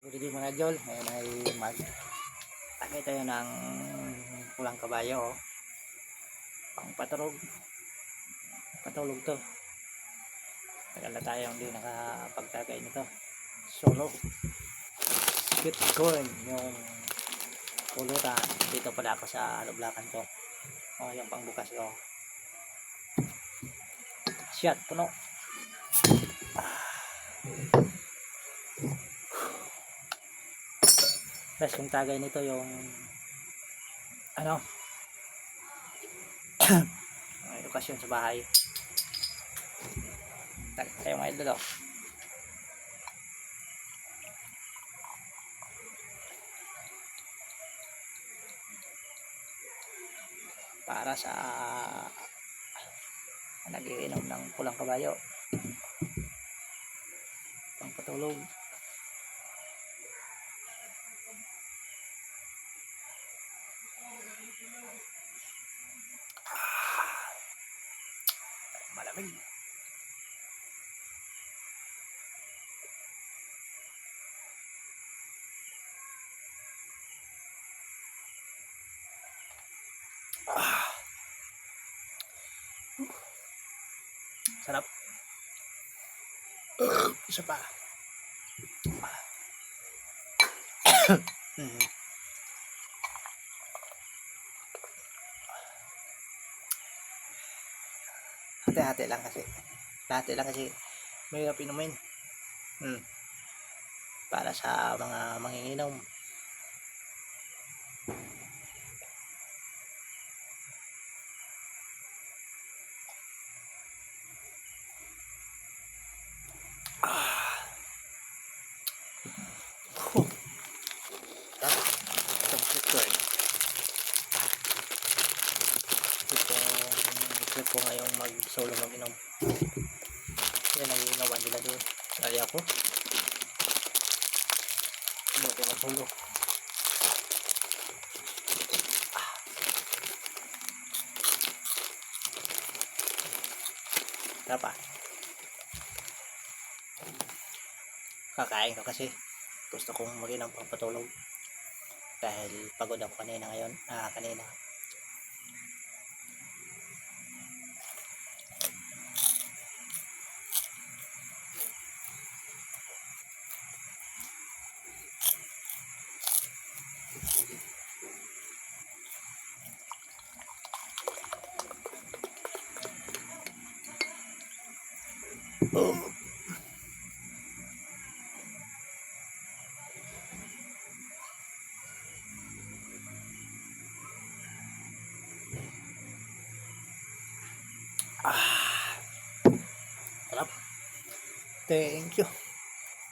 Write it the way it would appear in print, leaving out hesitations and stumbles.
Good evening mga Jol, ngayon ay magtagay tayo ng pulang kabayo, pang patulog to. Tagal na tayo hindi nakapagtagay nito solo. Bitcoin yung pulutan dito pala ako sa lublakan ko. Yung pangbukas ko, shot puno. Tapos yung tagay nito yung may edukasyon sa bahay. Tayo mga idol, para sa nagiinom ng pulang kabayo, pang patulog. Malamig. Sarap. Isa pa. Hati-hati lang kasi. Hati lang kasi mahirap inumin. Para sa mga manginginom. Ito po ngayong mag-solo mag-inom. Yan ang ginawa nila doon. Lali ako. Buti mag-solo. Tapa. Kakain ko kasi gusto kong mag-inom pang patulog. Dahil pagod ako kanina ngayon. Kanina. Sarap. Thank you.